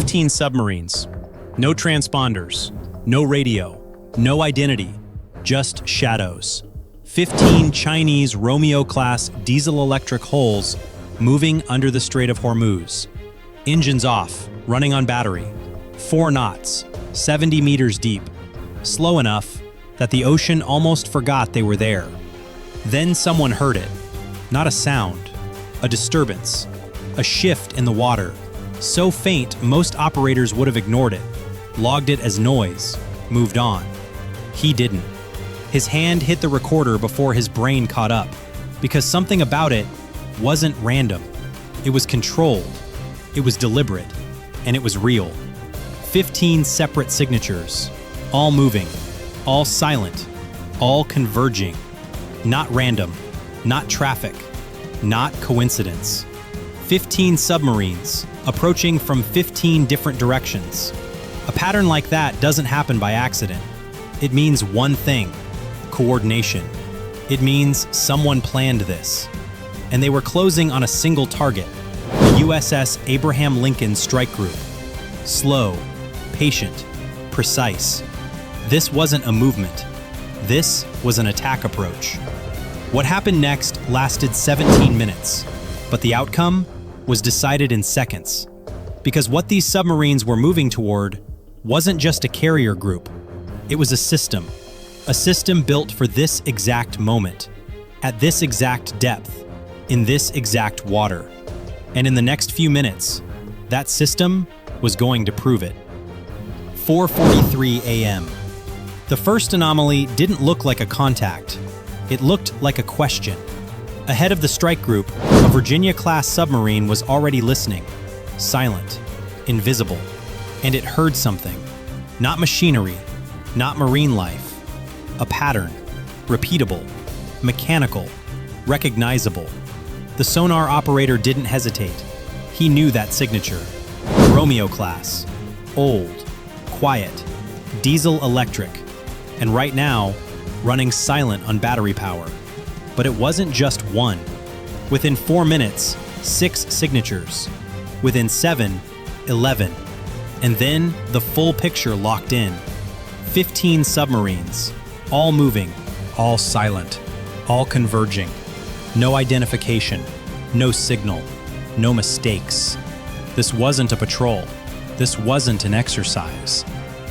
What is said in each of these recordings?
15 submarines. No transponders, no radio, no identity, just shadows. 15 Chinese Romeo-class diesel-electric hulls moving under the Strait of Hormuz. Engines off, running on battery. 4 knots, 70 meters deep. Slow enough that the ocean almost forgot they were there. Then someone heard it. Not a sound, a disturbance, a shift in the water. So faint, most operators would have ignored it, logged it as noise, moved on. He didn't. His hand hit the recorder before his brain caught up, because something about it wasn't random. It was controlled, it was deliberate, and it was real. 15 separate signatures, all moving, all silent, all converging. Not random, not traffic, not coincidence. 15 submarines, approaching from 15 different directions. A pattern like that doesn't happen by accident. It means one thing: coordination. It means someone planned this. And they were closing on a single target, the USS Abraham Lincoln strike group. Slow, patient, precise. This wasn't a movement. This was an attack approach. What happened next lasted 17 minutes, but the outcome was decided in seconds. Because what these submarines were moving toward wasn't just a carrier group. It was a system built for this exact moment, at this exact depth, in this exact water. And in the next few minutes, that system was going to prove it. 4:43 a.m. The first anomaly didn't look like a contact. It looked like a question. Ahead of the strike group, a Virginia-class submarine was already listening, silent, invisible, and it heard something. Not machinery, not marine life. A pattern, repeatable, mechanical, recognizable. The sonar operator didn't hesitate. He knew that signature. Romeo-class, old, quiet, diesel-electric, and right now, running silent on battery power. But it wasn't just one. Within 4 minutes, 6 signatures. Within 7, 11. And then the full picture locked in. 15 submarines, all moving, all silent, all converging. No identification, no signal, no mistakes. This wasn't a patrol. This wasn't an exercise.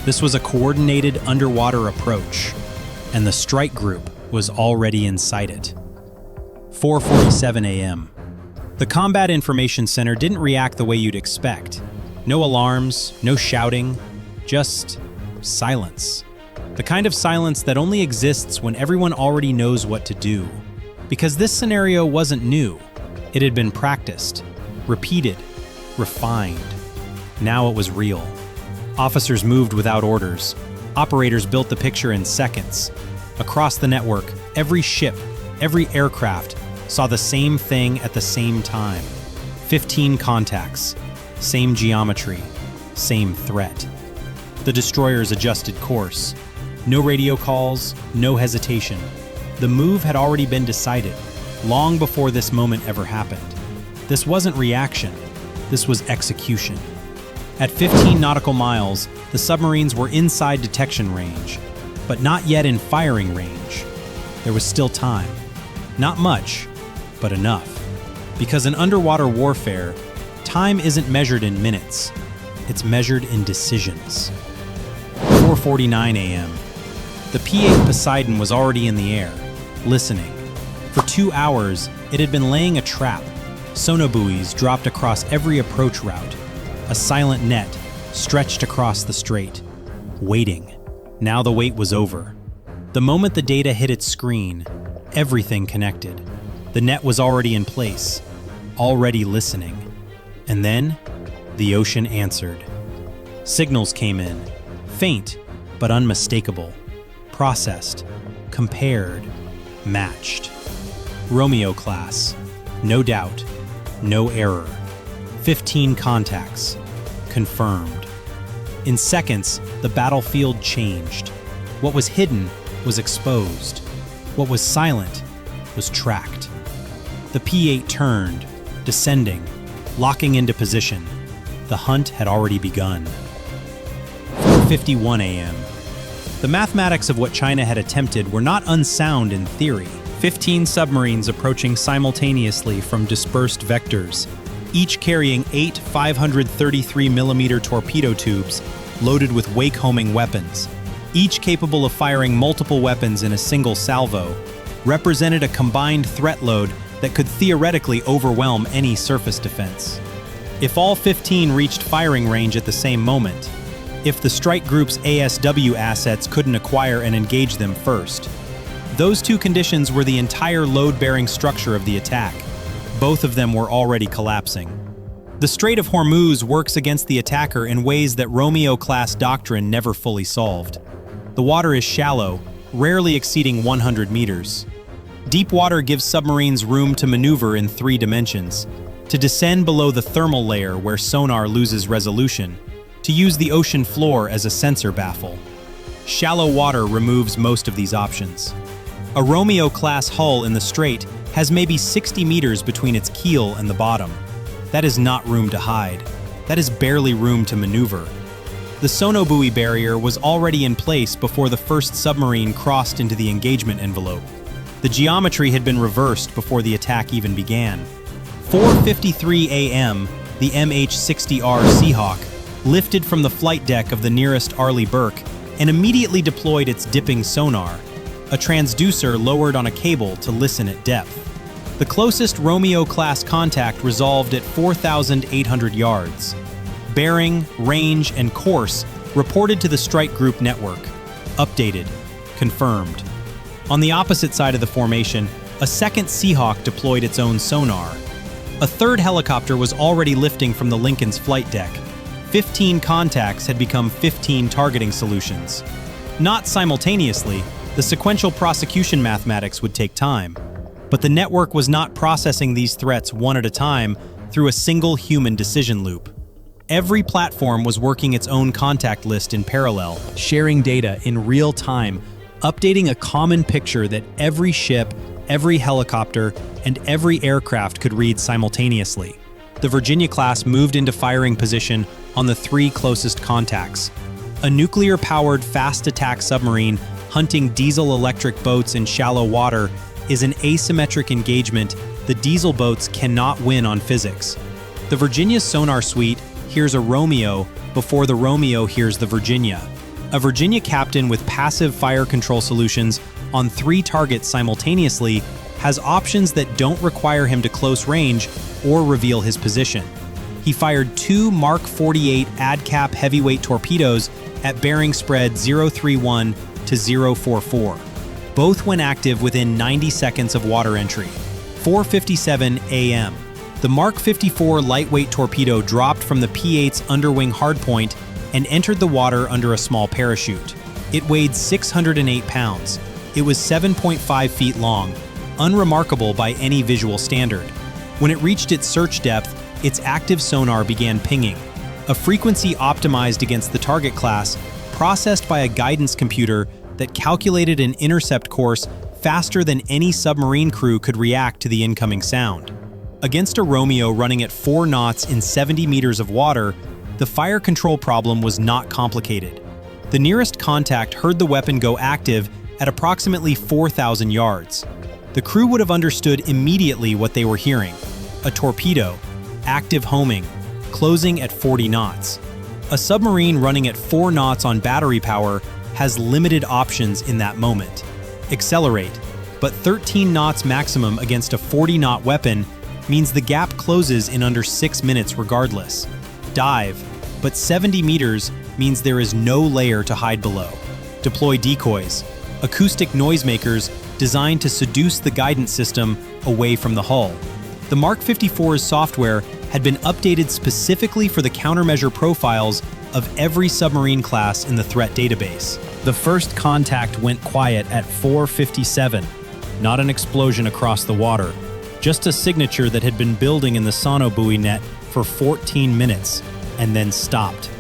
This was a coordinated underwater approach, and the strike group was already inside it. 4:47 a.m. The Combat Information Center didn't react the way you'd expect. No alarms, no shouting, just silence. The kind of silence that only exists when everyone already knows what to do. Because this scenario wasn't new. It had been practiced, repeated, refined. Now it was real. Officers moved without orders. Operators built the picture in seconds. Across the network, every ship, every aircraft saw the same thing at the same time. 15 contacts, same geometry, same threat. The destroyers adjusted course. No radio calls, no hesitation. The move had already been decided, long before this moment ever happened. This wasn't reaction, this was execution. At 15 nautical miles, the submarines were inside detection range, but not yet in firing range. There was still time. Not much, but enough. Because in underwater warfare, time isn't measured in minutes. It's measured in decisions. 4:49 a.m. The P-8 Poseidon was already in the air, listening. For 2 hours, it had been laying a trap. Sonobuoys dropped across every approach route. A silent net stretched across the strait, waiting. Now the wait was over. The moment the data hit its screen, everything connected. The net was already in place, already listening. And then, the ocean answered. Signals came in, faint but unmistakable, processed, compared, matched. Romeo-class, no doubt, no error. 15 contacts, confirmed. In seconds, the battlefield changed. What was hidden was exposed. What was silent was tracked. The P-8 turned, descending, locking into position. The hunt had already begun. 4:51 a.m. The mathematics of what China had attempted were not unsound in theory. 15 submarines approaching simultaneously from dispersed vectors, each carrying 8 533mm torpedo tubes loaded with wake-homing weapons, each capable of firing multiple weapons in a single salvo, represented a combined threat load that could theoretically overwhelm any surface defense. If all 15 reached firing range at the same moment, if the strike group's ASW assets couldn't acquire and engage them first, those two conditions were the entire load-bearing structure of the attack. Both of them were already collapsing. The Strait of Hormuz works against the attacker in ways that Romeo-class doctrine never fully solved. The water is shallow, rarely exceeding 100 meters. Deep water gives submarines room to maneuver in 3 dimensions, to descend below the thermal layer where sonar loses resolution, to use the ocean floor as a sensor baffle. Shallow water removes most of these options. A Romeo-class hull in the Strait has maybe 60 meters between its keel and the bottom. That is not room to hide. That is barely room to maneuver. The sonobuoy barrier was already in place before the first submarine crossed into the engagement envelope. The geometry had been reversed before the attack even began. 4:53 a.m., the MH-60R Seahawk lifted from the flight deck of the nearest Arleigh Burke and immediately deployed its dipping sonar, a transducer lowered on a cable to listen at depth. The closest Romeo-class contact resolved at 4,800 yards. Bearing, range, and course reported to the strike group network. Updated. Confirmed. On the opposite side of the formation, a second Seahawk deployed its own sonar. A third helicopter was already lifting from the Lincoln's flight deck. 15 contacts had become 15 targeting solutions. Not simultaneously, the sequential prosecution mathematics would take time. But the network was not processing these threats one at a time through a single human decision loop. Every platform was working its own contact list in parallel, sharing data in real time, updating a common picture that every ship, every helicopter, and every aircraft could read simultaneously. The Virginia-class moved into firing position on the 3 closest contacts. A nuclear-powered fast-attack submarine hunting diesel-electric boats in shallow water is an asymmetric engagement the diesel boats cannot win on physics. The Virginia's sonar suite hears a Romeo before the Romeo hears the Virginia. A Virginia captain with passive fire control solutions on 3 targets simultaneously has options that don't require him to close range or reveal his position. He fired 2 Mark 48 ADCAP heavyweight torpedoes at bearing spread 031 to 044. Both went active within 90 seconds of water entry. 4:57 a.m. The Mark 54 lightweight torpedo dropped from the P-8's underwing hardpoint and entered the water under a small parachute. It weighed 608 pounds. It was 7.5 feet long, unremarkable by any visual standard. When it reached its search depth, its active sonar began pinging, a frequency optimized against the target class, processed by a guidance computer that calculated an intercept course faster than any submarine crew could react to the incoming sound. Against a Romeo running at 4 knots in 70 meters of water, the fire control problem was not complicated. The nearest contact heard the weapon go active at approximately 4,000 yards. The crew would have understood immediately what they were hearing: a torpedo, active homing, closing at 40 knots. A submarine running at 4 knots on battery power has limited options in that moment. Accelerate, but 13 knots maximum against a 40-knot weapon means the gap closes in under 6 minutes regardless. Dive, but 70 meters means there is no layer to hide below. Deploy decoys, acoustic noisemakers designed to seduce the guidance system away from the hull. The Mark 54's software had been updated specifically for the countermeasure profiles of every submarine class in the threat database. The first contact went quiet at 4:57, not an explosion across the water, just a signature that had been building in the sonobuoy net for 14 minutes, and then stopped.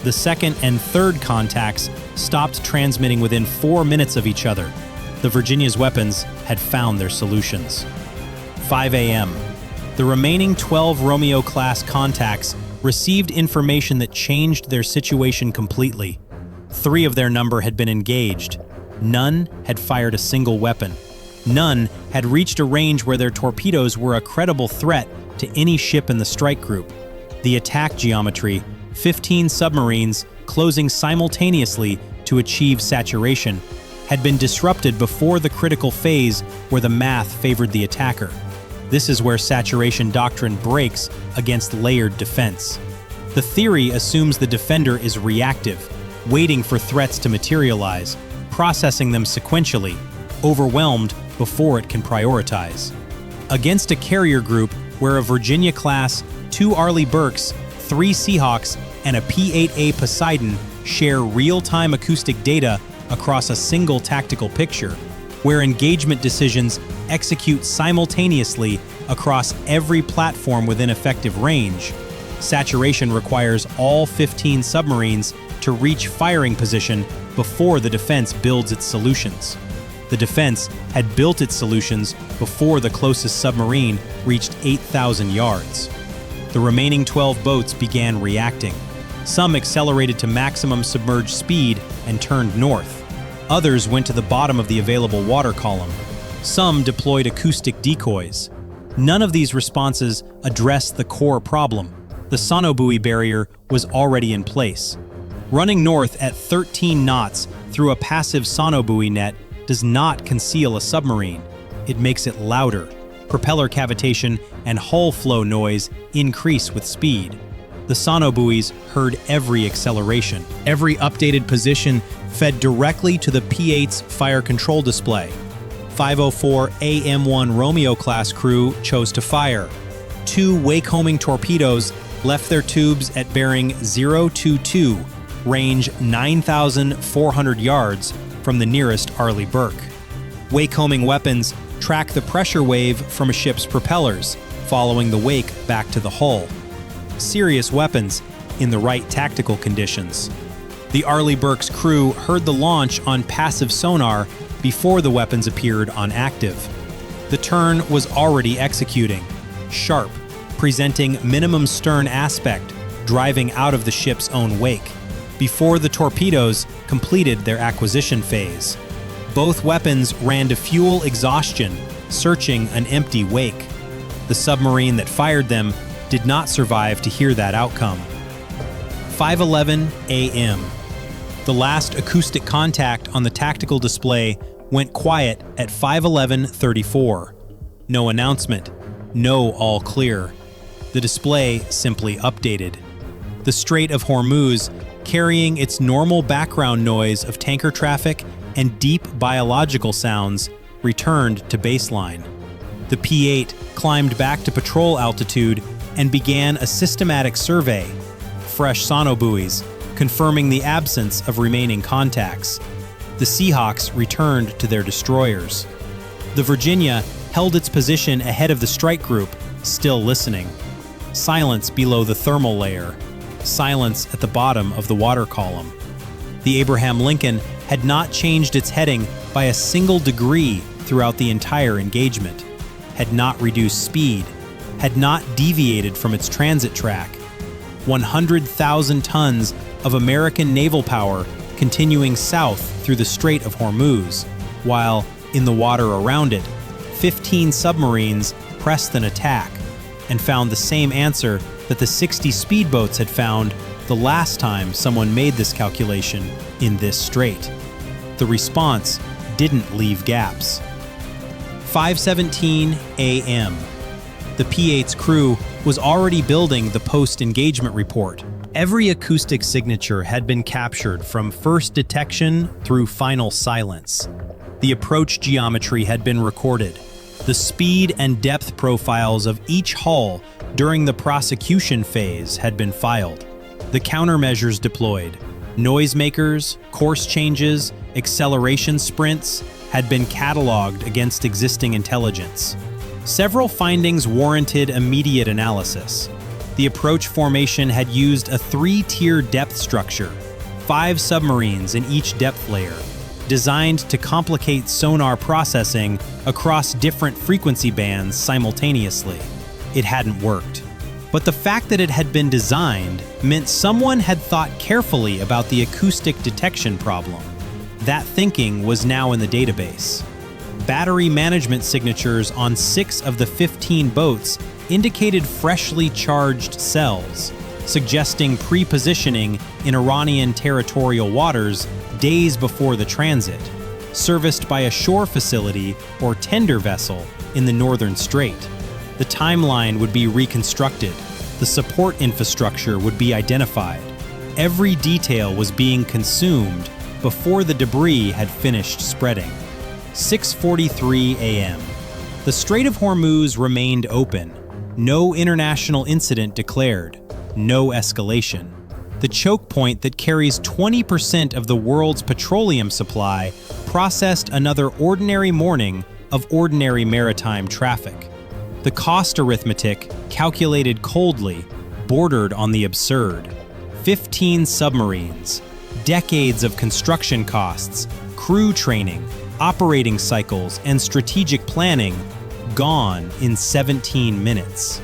The second and third contacts stopped transmitting within 4 minutes of each other. The Virginia's weapons had found their solutions. 5 a.m. The remaining 12 Romeo-class contacts received information that changed their situation completely. 3 of their number had been engaged. None had fired a single weapon. None had reached a range where their torpedoes were a credible threat to any ship in the strike group. The attack geometry, 15 submarines closing simultaneously to achieve saturation, had been disrupted before the critical phase where the math favored the attacker. This is where saturation doctrine breaks against layered defense. The theory assumes the defender is reactive, waiting for threats to materialize, processing them sequentially, overwhelmed before it can prioritize. Against a carrier group where a Virginia-class, 2 Arleigh Burkes, 3 Seahawks, and a P-8A Poseidon share real-time acoustic data across a single tactical picture, where engagement decisions execute simultaneously across every platform within effective range, saturation requires all 15 submarines to reach firing position before the defense builds its solutions. The defense had built its solutions before the closest submarine reached 8,000 yards. The remaining 12 boats began reacting. Some accelerated to maximum submerged speed and turned north. Others went to the bottom of the available water column. Some deployed acoustic decoys. None of these responses addressed the core problem. The sonobuoy barrier was already in place. Running north at 13 knots through a passive sonobuoy net does not conceal a submarine. It makes it louder. Propeller cavitation and hull flow noise increase with speed. The sonobuoys heard every acceleration. Every updated position fed directly to the P-8's fire control display. 504 AM-1 Romeo-class crew chose to fire. 2 wake-homing torpedoes left their tubes at bearing 022, range 9,400 yards from the nearest Arleigh Burke. Wake-homing weapons track the pressure wave from a ship's propellers, following the wake back to the hull. Serious weapons in the right tactical conditions. The Arleigh Burke's crew heard the launch on passive sonar before the weapons appeared on active. The turn was already executing, sharp, presenting minimum stern aspect, driving out of the ship's own wake, before the torpedoes completed their acquisition phase. Both weapons ran to fuel exhaustion, searching an empty wake. The submarine that fired them did not survive to hear that outcome. 5:11 a.m. The last acoustic contact on the tactical display went quiet at 5:11:34. No announcement, no all clear. The display simply updated. The Strait of Hormuz, carrying its normal background noise of tanker traffic and deep biological sounds, returned to baseline. The P-8 climbed back to patrol altitude and began a systematic survey. Fresh sonobuoys, confirming the absence of remaining contacts. The Seahawks returned to their destroyers. The Virginia held its position ahead of the strike group, still listening. Silence below the thermal layer. Silence at the bottom of the water column. The Abraham Lincoln had not changed its heading by a single degree throughout the entire engagement, had not reduced speed, had not deviated from its transit track. 100,000 tons of American naval power continuing south through the Strait of Hormuz, while, in the water around it, 15 submarines pressed an attack and found the same answer that the 60 speedboats had found the last time someone made this calculation in this strait. The response didn't leave gaps. 5:17 a.m. The P-8's crew was already building the post-engagement report. Every acoustic signature had been captured from first detection through final silence. The approach geometry had been recorded. The speed and depth profiles of each hull during the prosecution phase had been filed. The countermeasures deployed, noisemakers, course changes, acceleration sprints, had been cataloged against existing intelligence. Several findings warranted immediate analysis. The approach formation had used a 3-tier depth structure, 5 submarines in each depth layer, designed to complicate sonar processing across different frequency bands simultaneously. It hadn't worked. But the fact that it had been designed meant someone had thought carefully about the acoustic detection problem. That thinking was now in the database. Battery management signatures on 6 of the 15 boats indicated freshly charged cells, suggesting pre-positioning in Iranian territorial waters days before the transit, serviced by a shore facility or tender vessel in the northern strait. The timeline would be reconstructed. The support infrastructure would be identified. Every detail was being consumed before the debris had finished spreading. 6:43 a.m. The Strait of Hormuz remained open. No international incident declared. No escalation. The choke point that carries 20% of the world's petroleum supply processed another ordinary morning of ordinary maritime traffic. The cost arithmetic, calculated coldly, bordered on the absurd. 15 submarines, decades of construction costs, crew training, operating cycles, and strategic planning gone in 17 minutes.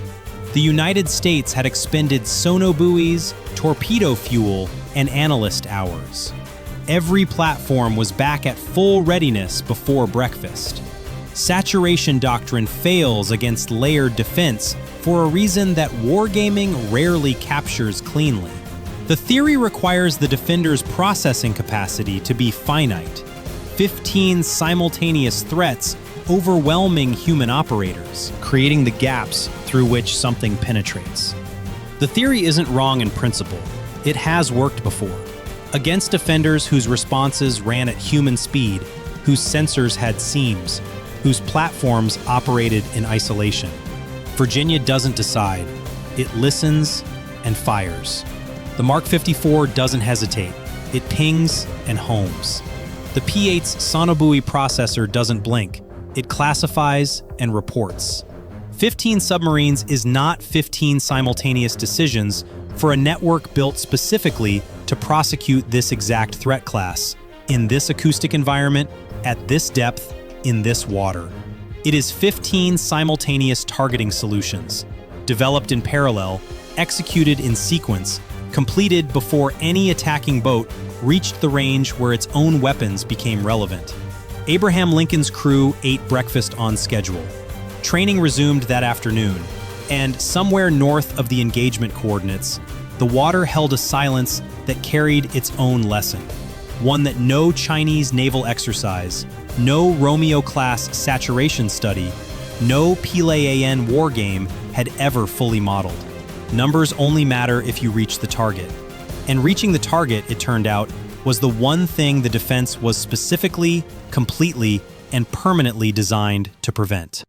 The United States had expended sonobuoys, torpedo fuel, and analyst hours. Every platform was back at full readiness before breakfast. Saturation doctrine fails against layered defense for a reason that wargaming rarely captures cleanly. The theory requires the defender's processing capacity to be finite. 15 simultaneous threats overwhelming human operators, creating the gaps through which something penetrates. The theory isn't wrong in principle. It has worked before. Against defenders whose responses ran at human speed, whose sensors had seams, whose platforms operated in isolation. Virginia doesn't decide. It listens and fires. The Mark 54 doesn't hesitate. It pings and homes. The P-8's sonobuoy processor doesn't blink. It classifies and reports. 15 submarines is not 15 simultaneous decisions for a network built specifically to prosecute this exact threat class, in this acoustic environment, at this depth, in this water. It is 15 simultaneous targeting solutions, developed in parallel, executed in sequence, completed before any attacking boat reached the range where its own weapons became relevant. Abraham Lincoln's crew ate breakfast on schedule. Training resumed that afternoon, and somewhere north of the engagement coordinates, the water held a silence that carried its own lesson, one that no Chinese naval exercise, no Romeo-class saturation study, no P-8A wargame had ever fully modeled. Numbers only matter if you reach the target. And reaching the target, it turned out, was the one thing the defense was specifically, completely, and permanently designed to prevent.